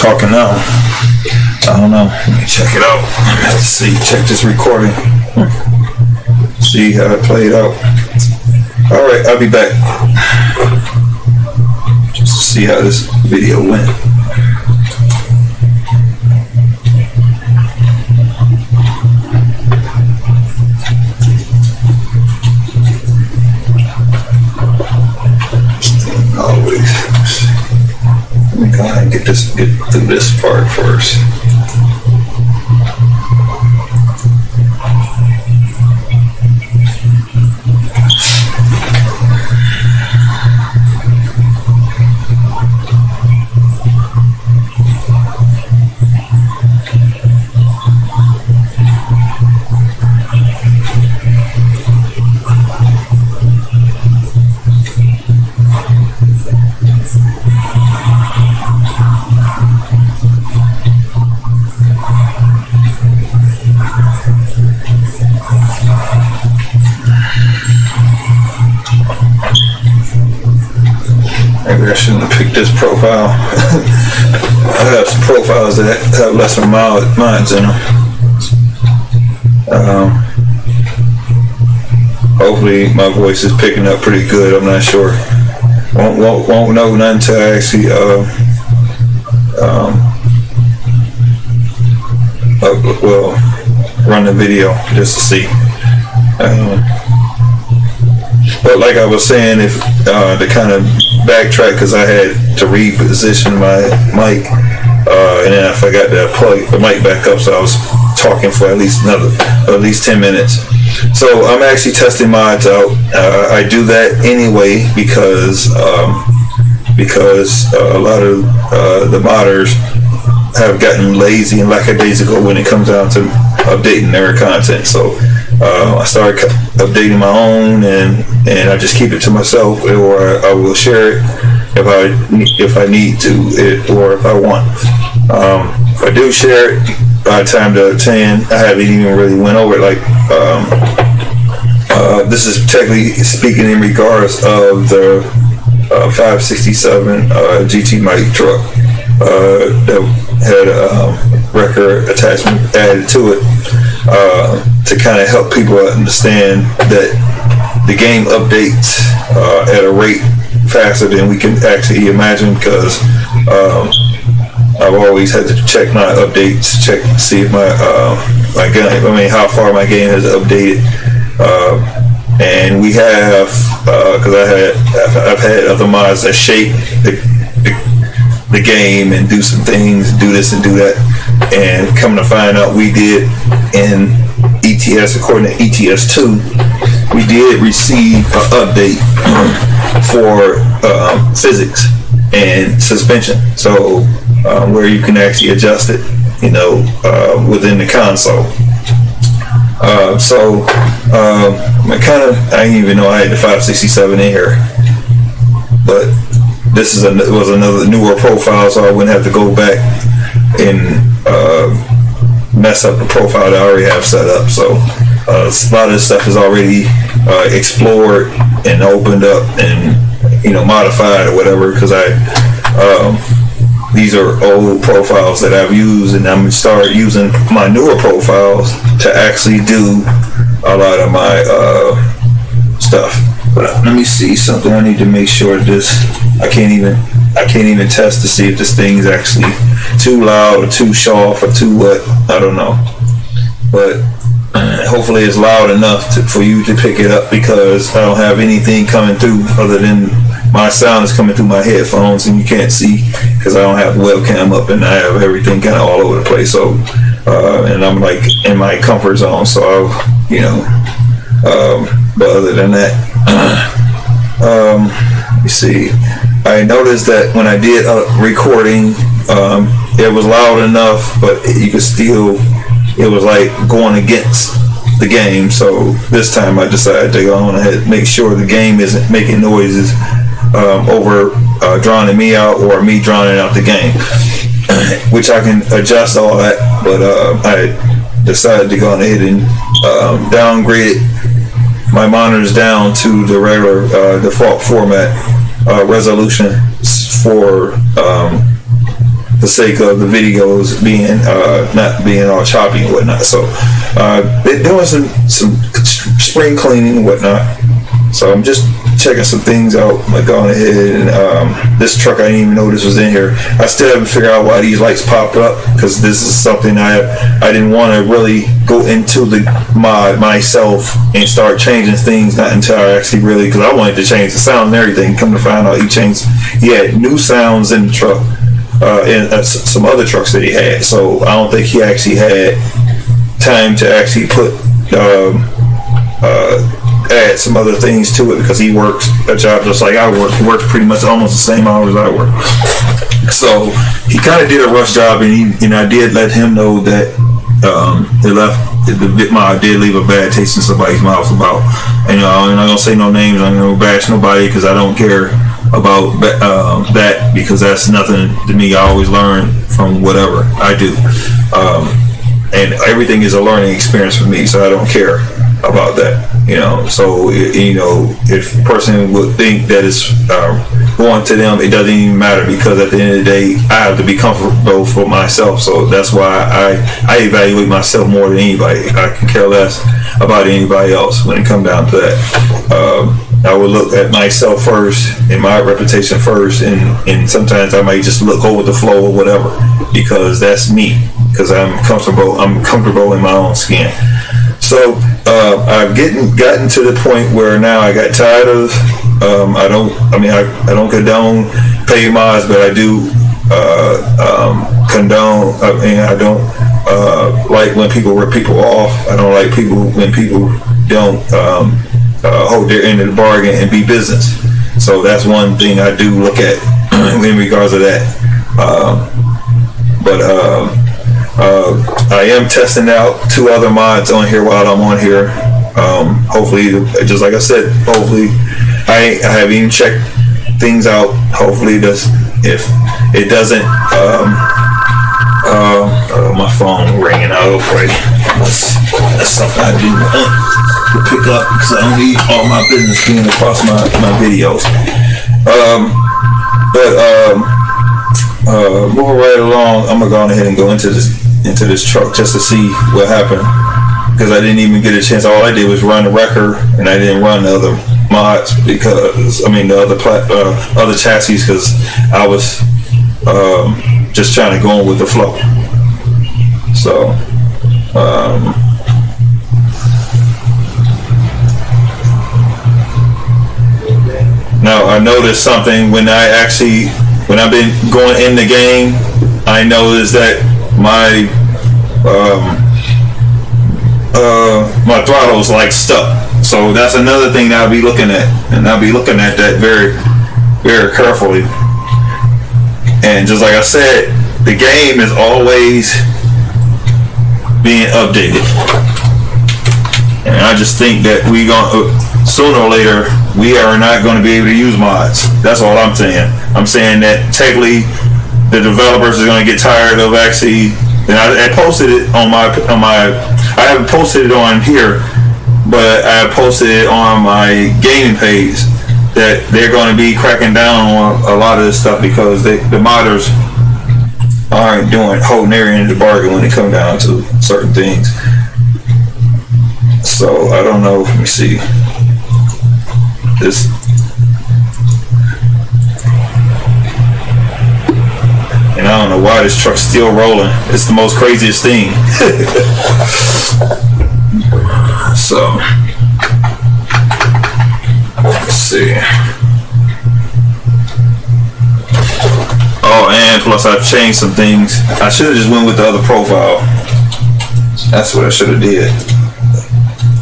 talking now. I don't know. Let me check it out. Let's see. Check this recording. See how it played out. All right, I'll be back. Just to see how this video went. Always. Let me go ahead and get through this part first. Maybe I shouldn't have picked this profile. I have some profiles that have lesser mods in them. Hopefully my voice is picking up pretty good. I'm not sure. Won't know none until I actually run the video just to see. But like I was saying, if to kind of backtrack, because I had to reposition my mic, and then I forgot to plug the mic back up, so I was talking for at least 10 minutes. So I'm actually testing mods out. I do that anyway because a lot of the modders have gotten lazy and lackadaisical when it comes down to updating their content. So I started updating my own, and I just keep it to myself, or I will share it if I need to, or if I want. If I do share it, by the time to 10, I haven't even really went over it. Like this is technically speaking in regards of the 567 GT mic truck that had a record attachment added to it, to kind of help people understand that the game updates at a rate faster than we can actually imagine, because I've always had to check my updates, check to see if my game, how far my game has updated, and we have, because I've had other mods that shape the game and do some things, do this and do that, and come to find out we did in ETS, according to ETS 2, we did receive an update for physics and suspension, so where you can actually adjust it, within the console. I didn't even know I had the 567 in here, but this was another newer profile, so I wouldn't have to go back and mess up the profile that I already have set up. So a lot of this stuff is already explored and opened up and modified or whatever, because these are old profiles that I've used, and I'm gonna start using my newer profiles to actually do a lot of my stuff. But let me see something. I need to make sure this. I can't even test to see if this thing is actually too loud or too soft or too what. I don't know. But hopefully it's loud enough for you to pick it up, because I don't have anything coming through other than my sound is coming through my headphones, and you can't see because I don't have the webcam up, and I have everything kind of all over the place. So and I'm like in my comfort zone. So but other than that, you see, I noticed that when I did recording, it was loud enough, but you could still, it was like going against the game. So this time I decided to go on ahead and make sure the game isn't making noises over drowning me out or me drowning out the game, which I can adjust all that. But I decided to go on ahead and downgrade my monitors down to the regular default format resolution for the sake of the videos being not being all choppy and whatnot. So they're doing some spring cleaning and whatnot. So I'm just checking some things out. I'm going ahead and this truck, I didn't even know this was in here. I still haven't figured out why these lights popped up, because this is something I didn't want to really go into the mod myself and start changing things, not until I actually really, because I wanted to change the sound and everything. Come to find out he had new sounds in the truck and some other trucks that he had. So I don't think he actually had time to actually put add some other things to it, because he works a job just like I work. He works pretty much almost the same hours I work. So he kind of did a rush job, and I did let him know that the mod did leave a bad taste in somebody's mouth about, and I'm not gonna say no names. I'm not gonna bash nobody, because I don't care about that, because that's nothing to me. I always learn from whatever I do, and everything is a learning experience for me, so I don't care about that. So if a person would think that it's going to them, it doesn't even matter, because at the end of the day, I have to be comfortable for myself. So that's why I evaluate myself more than anybody. I can care less about anybody else when it comes down to that. I would look at myself first and my reputation first, and sometimes I might just look over the flow or whatever, because that's me, because I'm comfortable in my own skin. So I've gotten to the point where now I got tired of I don't condone paid mods, but I do condone. I don't like when people rip people off. I don't like when people don't hold their end of the bargain and be business. So that's one thing I do look at in regards to that. I am testing out 2 other mods on here while I'm on here. Hopefully, just like I said, hopefully I haven't even checked things out. Hopefully if it doesn't my phone ringing out right. That's something I do to pick up, because I don't need all my business being across my videos. Moving right along, I'm gonna go ahead and go into this truck just to see what happened, because I didn't even get a chance. All I did was run the wrecker, and I didn't run the other mods, because the other chassis, because I was just trying to go on with the flow. So now I noticed something when I've been going in the game. I noticed that my throttle is like stuck. So that's another thing that I'll be looking at, and I'll be looking at that very, very carefully. And just like I said, the game is always being updated, and I just think that sooner or later we are not going to be able to use mods. That's all I'm saying. I'm saying that technically the developers are going to get tired of actually. And I posted it on my. I haven't posted it on here, but I posted it on my gaming page that they're going to be cracking down on a lot of this stuff, because the modders aren't holding their end of the bargain when it comes down to certain things. So I don't know. Let me see this. And I don't know why this truck's still rolling. It's the most craziest thing. So let's see. Oh, and plus I've changed some things. I should have just went with the other profile. That's what I should have did.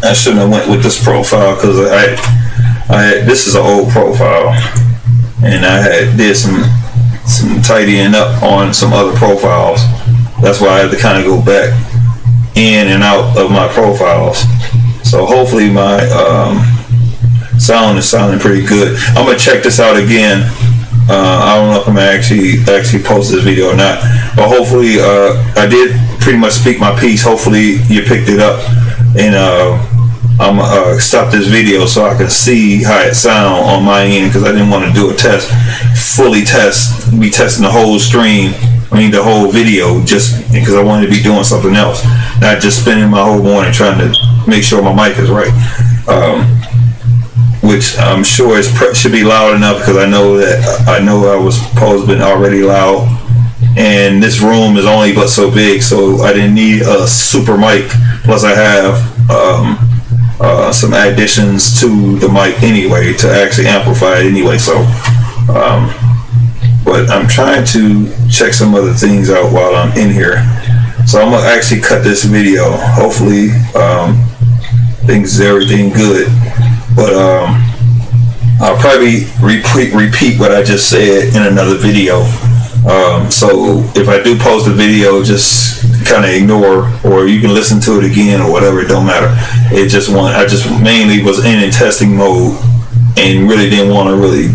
I shouldn't have went with this profile, because this is an old profile, and I did some tidying up on some other profiles. That's why I had to kind of go back in and out of my profiles. So hopefully my sound is sounding pretty good. I'm gonna check this out again. I don't know if I'm gonna actually post this video or not, but hopefully I did pretty much speak my piece. Hopefully you picked it up, and I'm gonna stop this video so I can see how it sounds on my end, because I didn't want to do a test, be testing the whole stream the whole video, just because I wanted to be doing something else, not just spending my whole morning trying to make sure my mic is right. Which I'm sure should be loud enough, because I know I was supposed to be already loud, and this room is only but so big, so I didn't need a super mic. Plus I have some additions to the mic anyway to actually amplify it anyway. So but I'm trying to check some other things out while I'm in here. So I'm gonna actually cut this video. Hopefully everything good. But I'll probably repeat what I just said in another video. So if I do post a video, just kind of ignore, or you can listen to it again or whatever. It don't matter. I just mainly was in testing mode and really didn't want to really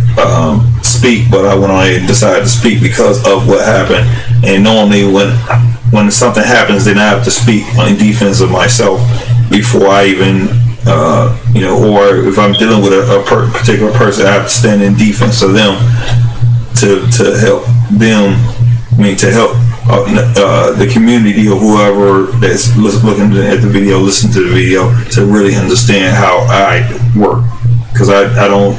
speak, but I went on and decided to speak because of what happened. And normally when something happens, then I have to speak in defense of myself before I even or if I'm dealing with a particular person, I have to stand in defense of them to help them. To help the community or whoever that's looking at the video, listen to the video, to really understand how I work. Because I don't,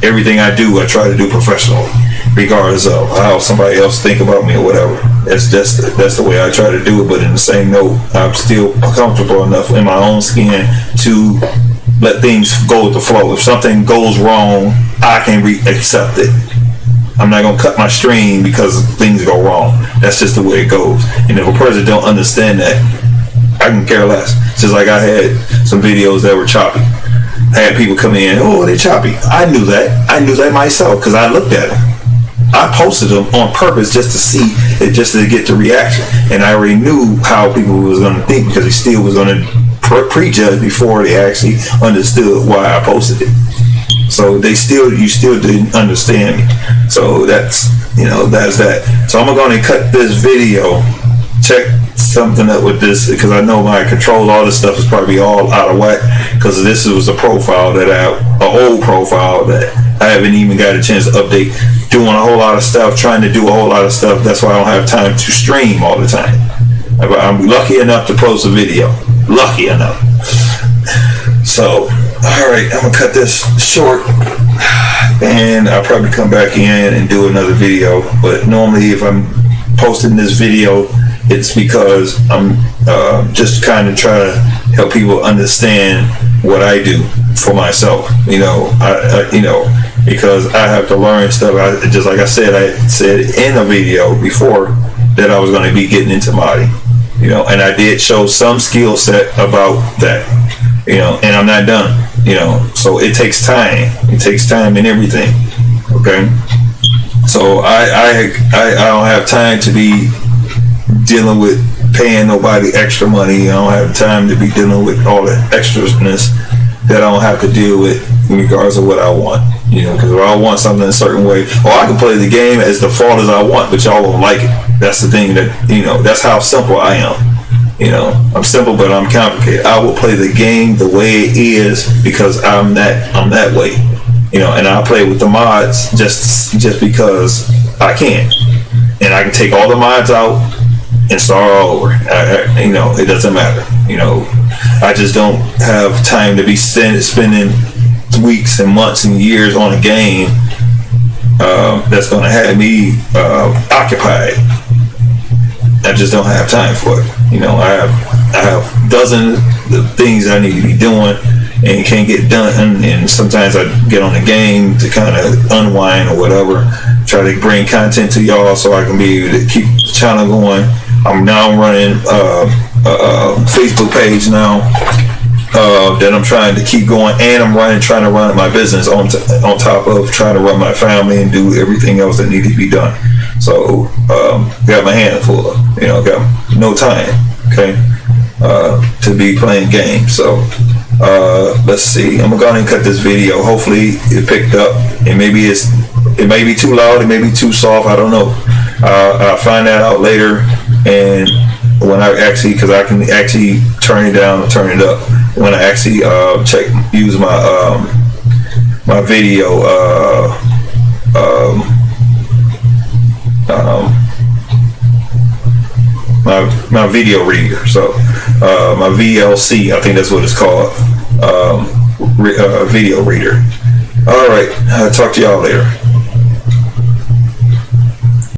everything I do, I try to do professionally, regardless of how somebody else think about me or whatever. That's the way I try to do it. But in the same note, I'm still comfortable enough in my own skin to let things go with the flow. If something goes wrong, I can accept it. I'm not gonna cut my stream because things go wrong. That's just the way it goes. And if a person don't understand that, I can care less. Just like I had some videos that were choppy. I had people come in, oh, they're choppy. I knew that. I knew that myself because I looked at them. I posted them on purpose just to see it, just to get the reaction. And I already knew how people was gonna think, because they still was gonna prejudge before they actually understood why I posted it. So you still didn't understand me. So that's that. So I'm going to cut this video, check something up with this, because I know my control, all this stuff is probably all out of whack, because this was a profile that an old profile that I haven't even got a chance to update, doing a whole lot of stuff, trying to do a whole lot of stuff. That's why I don't have time to stream all the time. I'm lucky enough to post a video. Lucky enough. So, alright, I'm going to cut this short, and I'll probably come back in and do another video. But normally if I'm posting this video, it's because I'm just kind of trying to help people understand what I do for myself. Because I have to learn stuff. Just like I said in a video before that I was going to be getting into modding. And I did show some skill set about that. And I'm not done. So it takes time. It takes time and everything. Okay. So I don't have time to be dealing with paying nobody extra money. I don't have time to be dealing with all the extraness that I don't have to deal with in regards to what I want. Because if I want something a certain way, or I can play the game as default as I want, but y'all won't like it. That's the thing that, that's how simple I am. I'm simple, but I'm complicated. I will play the game the way it is because I'm that way. And I'll play with the mods just because I can. And I can take all the mods out and start all over. It doesn't matter. I just don't have time to be spending weeks and months and years on a game that's going to have me occupied. I just don't have time for it. I have dozens of things I need to be doing and can't get done. And sometimes I get on the game to kind of unwind or whatever, try to bring content to y'all so I can be able to keep the channel going. I'm running a Facebook page now that I'm trying to keep going, and I'm trying to run my business on top of trying to run my family and do everything else that needs to be done. So got my hands full. Got no time. Okay, to be playing games. So let's see. I'm going to cut this video. Hopefully it picked up. And maybe it may be too loud. It may be too soft. I don't know. I'll find that out later. And when I actually, because I can actually turn it down or turn it up. When I actually use my my video my video reader. So my VLC, I think that's what it's called, video reader. All right, talk to y'all later.